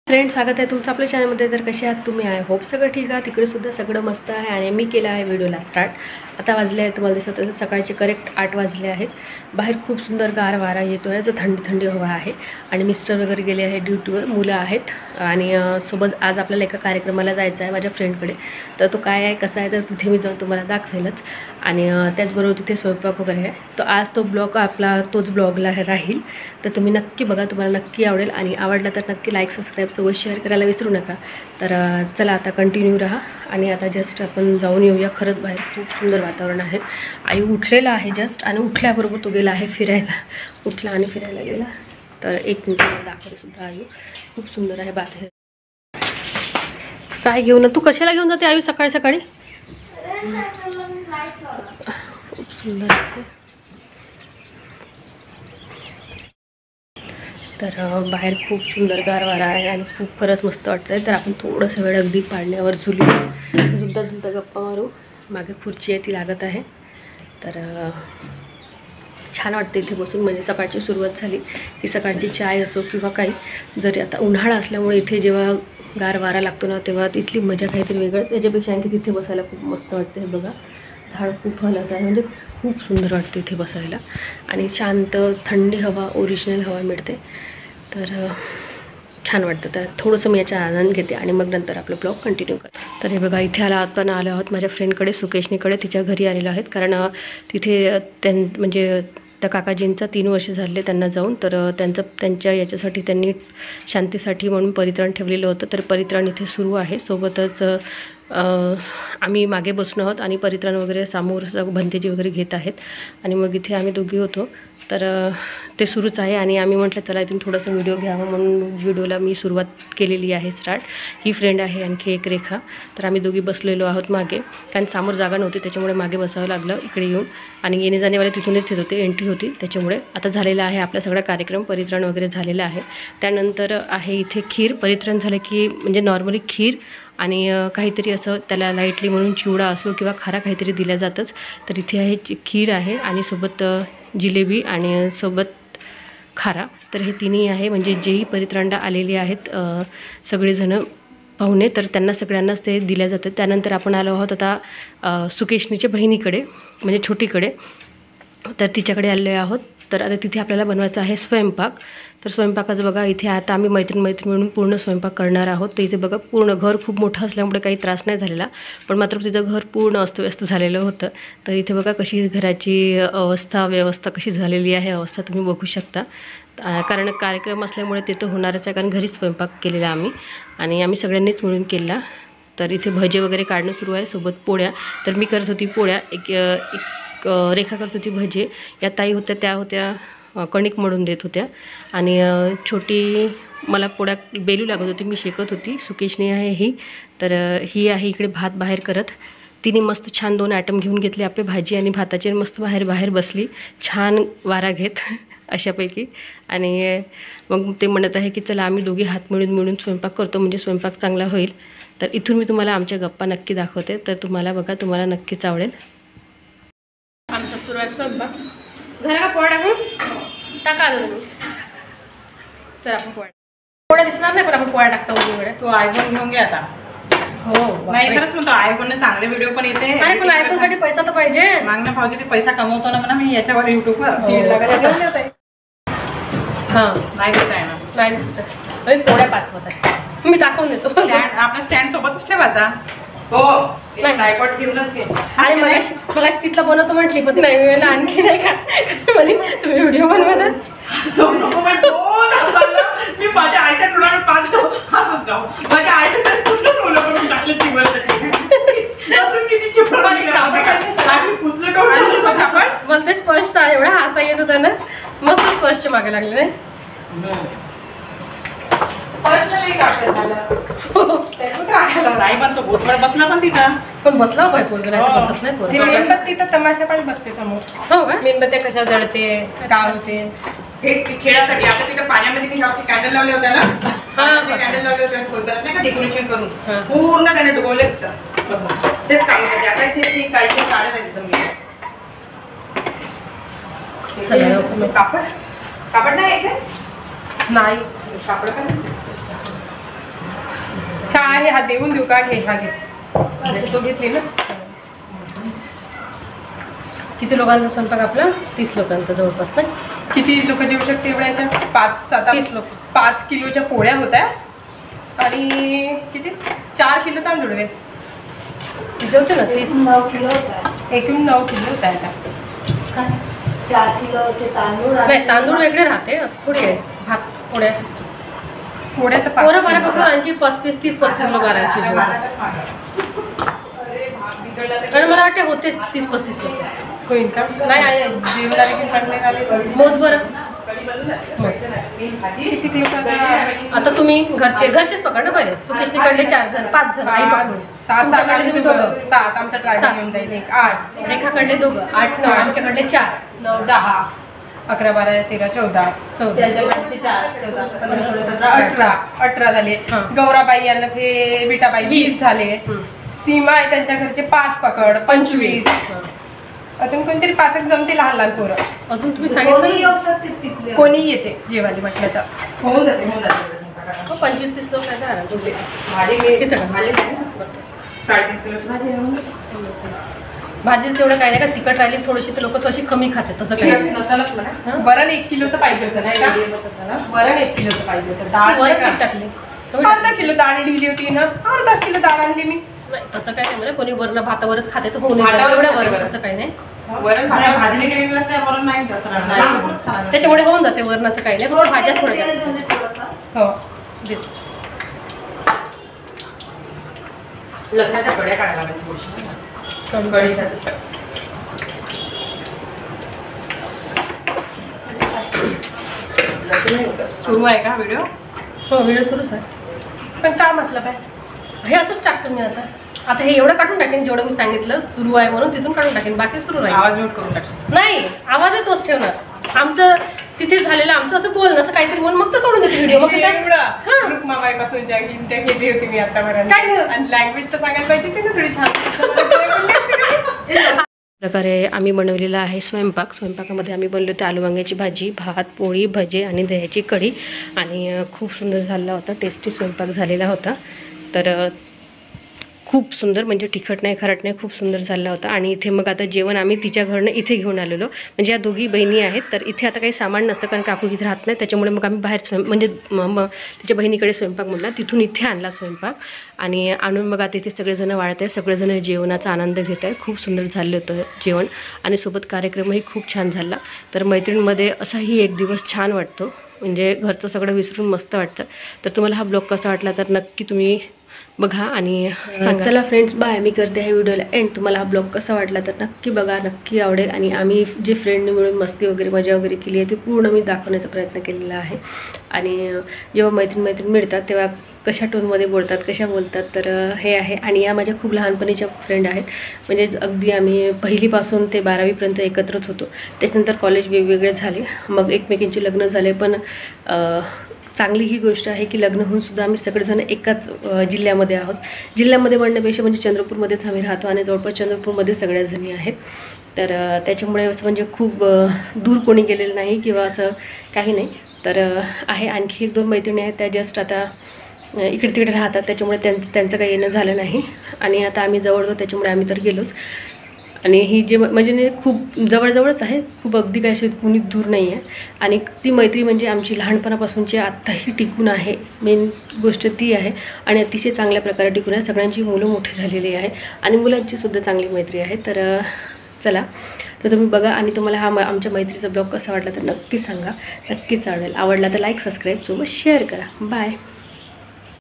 Friend, स्वागत आहे तुमचं आपल्या चॅनलमध्ये. तर कसे आहात तुम्ही? आय होप सगळं ठीक आहे. तिकडे सुद्धा सगळं मस्त आहे. आणि मी केलं आहे व्हिडिओला स्टार्ट. आता वाजले आहे, तुम्हाला दिसत असेल, सकाळचे करेक्ट 8 वाजले आहेत. बाहेर खूप सुंदर गार वारा येतो आहे, जो थंडी थंडी हवा आहे. आणि मिस्टर वगैरे गेले आहे ड्युटीवर, मुलं आहेत. आणि सोबत आज आपल्याला एका कार्यक्रमाला जायचं आहे माझ्या फ्रेंडकडे. तर तो काय आहे, कसा आहे, तर तिथे मी जाऊन तुम्हाला दाखवेलच. आणि त्याचबरोबर तिथे स्वयंपाक वगैरे आहे. तर आज तो ब्लॉग आपला तोच ब्लॉगला राहील. तर तुम्ही नक्की बघा, तुम्हाला नक्की आवडेल. आणि आवडला तर नक्की लाईक सबस्क्राईब सोबत शेअर करायला विसरू नका. तर चला आता कंटिन्यू राहा. आणि आता जस्ट आपण जाऊन येऊया. खरंच बाहेर खूप सुंदर वातावरण आहे. आई उठलेला आहे जस्ट, आणि उठल्याबरोबर तो गेला आहे फिरायला. उठला आणि फिरायला गेला. तर एक मिनिट दाखवते सुद्धा. आई खूप सुंदर आहे बाहेर. काय घेऊन तू कशाला घेऊन जाते आयु सकाळी सकाळी? खूप सुंदर आहे. तर बाहेर खूप सुंदर गार वारा आहे आणि खूप खरंच मस्त वाटतं आहे. तर आपण थोडंसं वेळ अगदी पाळण्यावर झुलूया, झुलता गप्पा मारू. मागे खुर्ची आहे ती लागत आहे. तर छान वाटते इथे बसून. म्हणजे सकाळची सुरुवात झाली की सकाळची चाय असो किंवा काही, जरी आता उन्हाळा असल्यामुळे इथे जेव्हा गार वारा लागतो ना, तेव्हा तिथली मजा काहीतरी वेगळं. त्याच्यापेक्षा आणखी तिथे बसायला खूप मस्त वाटते. हे बघा, झाड खूप हलत आहे. म्हणजे खूप सुंदर वाटते इथे बसायला. आणि शांत थंडी हवा, ओरिजिनल हवा मिळते. तर छान वाटतं. तर थोडंसं मी याचा आनंद घेते आणि मग नंतर आपलं ब्लॉग कंटिन्यू करते. तर हे बघा, इथे आपण आलो आहोत माझ्या फ्रेंडकडे, सुकेशनीकडे. तिच्या घरी आलेलो आहेत. कारण तिथे म्हणजे त्या काकाजींचा 3 वर्ष झाले त्यांना जाऊन. तर त्यांच्या याच्यासाठी त्यांनी शांतीसाठी म्हणून परित्रण ठेवलेलं होतं. तर परित्रण इथे सुरू आहे. सोबतच आम्ही मागे बसून आहोत आणि परित्रण वगैरे समोर भंतेजी वगैरे घेत आहेत. आणि मग इथे आम्ही दोघी होतो. तर ते सुरूच आहे. आणि आम्ही म्हटलं चला इथून थोडंसं व्हिडिओ घ्यावं, म्हणून व्हिडिओला मी सुरुवात केलेली आहे स्टार्ट. ही फ्रेंड आहे आणखी एक रेखा. तर आम्ही दोघी बसलेलो आहोत मागे, कारण समोर जागा नव्हती त्याच्यामुळे मागे बसावं लागलं इकडे येऊन. आणि येणे जाणेवाले तिथूनच येत होते, एंट्री होती त्याच्यामुळे. आता झालेला आहे आपला सगळा कार्यक्रम, परित्रण वगैरे झालेला आहे. त्यानंतर आहे इथे खीर. परित्रण झालं की म्हणजे नॉर्मली खीर आणि काहीतरी असं त्याला लाईटली म्हणून चिवडा असो किंवा खारा काहीतरी दिल्या जातंच. तर इथे आहे खीर आहे आणि सोबत जिलेबी आणि सोबत खारा. तर हे तिन्ही आहे. म्हणजे जेही परित्रांडा आलेले आहेत सगळेजणं पाहुणे, तर त्यांना सगळ्यांनाच ते दिल्या जातं. त्यानंतर आपण आलो आहोत आता सुकेशनीच्या बहिणीकडे, म्हणजे छोटीकडे. तर तिच्याकडे आलेलो आहोत. तर आता तिथे आपल्याला बनवायचा आहे स्वयंपाक. तर स्वयंपाकाचं बघा, इथे आता आम्ही मैत्रीण म्हणून पूर्ण स्वयंपाक करणार आहोत. तर इथे बघा, पूर्ण घर खूप मोठं असल्यामुळे काही त्रास नाही झालेला, पण मात्र तिथं घर पूर्ण अस्तव्यस्त झालेलं होतं. तर इथे बघा कशी घराची व्यवस्था कशी झालेली आहे, अवस्था तुम्ही बघू शकता. कारण कार्यक्रम असल्यामुळे ते तर होणारच आहे, कारण घरीच स्वयंपाक केलेला आम्ही, आणि आम्ही सगळ्यांनीच मिळून केला. तर इथे भजे वगैरे काढणं सुरू आहे, सोबत पोळ्या. तर मी करत होती पोळ्या, एक रेखा करत होती भजे. या ताई होत्या, त्या होत्या कणिक मळून देत होत्या. आणि छोटी मला पोळ्या बेलू लागत होती, मी शेकत होती. सुकेशनी आहे ही. तर ही आहे इकडे भात बाहेर करत. तिने मस्त छान 2 आयटम घेऊन घेतले, आपले भाजी आणि भाताचे. मस्त बाहेर बसली छान वारा घेत अशापैकी. आणि मग ते म्हणत आहे की चला आम्ही दोघी हात मिळून स्वयंपाक करतो, म्हणजे स्वयंपाक चांगला होईल. तर इथून मी तुम्हाला आमच्या गप्पा नक्की दाखवते. तर तुम्हाला बघा, तुम्हाला नक्कीच आवडेल. आमचा सुरू आहे स्वयंपाक. झाला का पोळ्या टाकून? टाका आता तुम्ही. तर आपण पोळ्या दिसणार नाही, पण आपण पोळ्या टाकता वगैरे. तो आयफोन घेऊन घे आता. हो नाही, खरंच म्हणतो आयफोनने चांगले व्हिडिओ पण येते. नाही, पण आयफोनसाठी पैसा तर पाहिजे. मागण्या पाहिजे ते पैसा कमवतो ना म्हणा मी याच्यावर युट्यूबवर. हां, नाही देत आहे ना. नाही दिसत. पोळ्या पाचवत आहे, मी दाखवून देतो. आपला स्टँड सोबतच ठेवायचा. हो, नाही. ट्रायपॉड घेऊनच घे. आणि मला तिथला बनवतो म्हटली, पण नाही वेळेला आणखी नाही का म्हणे तुम्ही व्हिडिओ बनवा ना. मी माझ्या आईच्या टोळावर पाच जाऊ. माझ्या आईच्या पूर्ण ओलं करून टाकलं टीव्हीवर. किती चिपळ मला ते स्पर्श एवढा हासा येत होता ना, मस्त स्पर्श मागे लागले नाही. नाही पण तो भूतभर बसला पण तिथं. पण बसला पाय पोरगं, बसत नाही पोरगं. तिथं तमाशा पण बसते समोर. हो का? मेणबत्त्या कशा जळते, काय होते हे खेळासाठी. आता तिथं पाण्यामध्ये कॅन्डल लावले होत्या ना, कॅन्डल लावले होते नाही का डेकोरेशन करून, पूर्ण त्याने डुबवले. तेच काम होते. आता इथे काही काढत आहे तिथं. कापड नाही इथे, नाही कापड का हा देऊन देऊ का? घे, हा घे. तो घेतली ना. किती लोकांचा स्वयंपाक आपला? 30 लोकांचा जवळपास ना. किती लोक जेवू शकते एवढ्याच्या? 5-7 लोक. 5 किलोच्या पोळ्या होत्या आणि किती 4 किलो तांदूळ आहे. जेवते ना 9 किलो होता. एकूण 9 किलो होता आता. काय 4 किलोचे तांदूळ. नाही, तांदूळ वेगळे राहते असं थोडी आहे. भात पोळ्या तर पोरं बऱ्यापासून आणखी 35 लोक आरामशी जेवतात. आणि मला वाटते होतेच 30-35 लोक. होईल का? नाही आहे जेवणारे की चांगले झाले. मोज बरं. किती किलो? आता तुम्ही घरचेच पकड ना पहिले. सुकेशने कडले 4 जण 5 जण आई पकडून. 7 तुम्ही दोघं 7. आमचा ड्रायव्हर घेऊन जाईल. 1 8. रेखाकडले दोघं 8 9. आमच्याकडले 4 9 10 11 12 13 14. त्याच्याकडचे 4 14 18 झाले. गौराबाई यांना ते विटाबाई 20 झाले. सीमा आहे त्यांच्या घरचे 5 पकड 25. अजून कोणतरी 5 जमते लहान लहान पोरं. अजून तुम्ही सांगितलं कोणी येते जेवायला म्हटलं तर होऊन जाते. 25-30 लोक आहेत आराम. भाजी तेवढं काय नाही का, तिखट राहिली थोडीशी तर लोक थोडीशी कमी खातात. तसं काही नसलच म्हणा. वरण 1 किलोचं पाहिजे होतं नाही का? वरण 1 किलोचं पाहिजे होतं. डाळ वरण टाकली. अर्धा किलो डाळ दिली होती ना. अर्धा किलो डाळ आणली मी. नाही तसं काय नाही. म्हणजे कोणी वरण भातावरच खाते तर होऊन एवढं वरण तसं काही नाही. त्याच्यामुळे होऊन जाते वरणाचं काही नाही. फक्त भाज्याच थोड्या जास्त. हो देतो. लसणाच्या कड्या काढायला सुरू आहे का व्हिडिओ? हो व्हिडिओ सुरूच आहे. पण काय मतलब आहे? हे असंच टाकतो मी आता हे एवढं काढून टाकेन जेवढं मी सांगितलं सुरू आहे म्हणून तिथून काढून टाकेन. बाकी सुरू राहील. आवाज नोट करून टाकशील? नाही आवाजही तोच ठेवणार. आमचं तिथे झालेलं आमचं असं बोलणं असं काहीतरी म्हणून मग तर सोडून देते व्हिडिओ. मग मामाईपासून ज्या त्या केली होती मी आतापर्यंत. काय आणि लँग्वेज तर सांगायला पाहिजे की ना थोडी छान. प्रकारे आम्ही बनवलेला आहे स्वयंपाक. स्वयंपाकामध्ये आम्ही बनवले होते आलू वांग्याची भाजी, भात, पोळी, भजे आणि दह्याची कढी. आणि खूप सुंदर झाला होता. टेस्टी स्वयंपाक झालेला होता. तर खूप सुंदर म्हणजे तिखट नाही खारट नाही खूप सुंदर झाला होता. आणि इथे मग आता जेवण आम्ही तिच्या घरनं इथे घेऊन आलेलो. म्हणजे या दोघी बहिणी आहेत. तर इथे आता काही सामान नसतं कारण काकू इथे राहत नाही. त्याच्यामुळे मग आम्ही बाहेर म्हणजे तिच्या बहिणीकडे स्वयंपाक म्हणला तिथून इथे आणला स्वयंपाक. आणि आणून मग आता इथे सगळेजण वाढत आहे. सगळेजण जेवणाचा आनंद घेत आहे. खूप सुंदर झालं होतं जेवण. आणि सोबत कार्यक्रमही खूप छान झाला. तर मैत्रिणींमध्ये असाही एक दिवस छान वाटतो. म्हणजे घरचं सगळं विसरून मस्त वाटतं. तर तुम्हाला हा ब्लॉग कसा वाटला तर नक्की तुम्ही बघा आणि चला फ्रेंड्स बाय. मी करते ह्या व्हिडिओला एंड. तुम्हाला हा ब्लॉग कसा वाटला तर नक्की बघा, नक्की आवडेल. आणि आम्ही जे फ्रेंडने मिळून मस्ती वगैरे मजा वगैरे केली आहे ती पूर्ण मी दाखवण्याचा प्रयत्न केलेला आहे. आणि जेव्हा मैत्रीण मिळतात तेव्हा कशा टोनमध्ये बोलतात कशा बोलतात तर हे आहे. आणि या माझ्या खूप लहानपणीच्या फ्रेंड आहेत. म्हणजे अगदी आम्ही पहिलीपासून ते 12वीपर्यंत एकत्रच होतो. त्याच्यानंतर कॉलेज वेगवेगळे झाले. मग एकमेकींचे लग्न झाले. पण चांगली ही गोष्ट आहे की लग्न होऊन सुद्धा आम्ही सगळेजण एकाच जिल्ह्यामध्ये आहोत. जिल्ह्यामध्ये म्हणण्यापेक्षा म्हणजे चंद्रपूरमध्येच आम्ही राहतो. आणि जवळपास चंद्रपूरमध्ये सगळ्या जणी आहेत. तर त्याच्यामुळे असं म्हणजे खूप दूर कोणी गेलेलं नाही किंवा असं काही नाही. तर आहे आणखी 1-2 मैत्रिणी आहेत त्या जस्ट आता इकडे तिकडे राहतात. त्याच्यामुळे त्यांचं काही येणं झालं नाही. आणि आता आम्ही जवळ होतो त्याच्यामुळे आम्ही तर गेलोच. आणि ही जे म्हणजे खूप जवळजवळच आहे. खूप अगदी काय अशी कुणी दूर नाही आहे. आणि ती मैत्री म्हणजे आमची लहानपणापासूनची आत्ताही टिकून आहे. मेन गोष्ट ती आहे. आणि अतिशय चांगल्या प्रकारे टिकून आहे. सगळ्यांची मुलं मोठी झालेली आहे. आणि मुलांचीसुद्धा चांगली मैत्री आहे. तर चला तर तुम्ही बघा. आणि तुम्हाला हा आमच्या मैत्रीचा ब्लॉग कसा वाटला तर नक्की सांगा. नक्कीच आवडेल. आवडला तर लाईक सबस्क्राईब सोबत शेअर करा. बाय.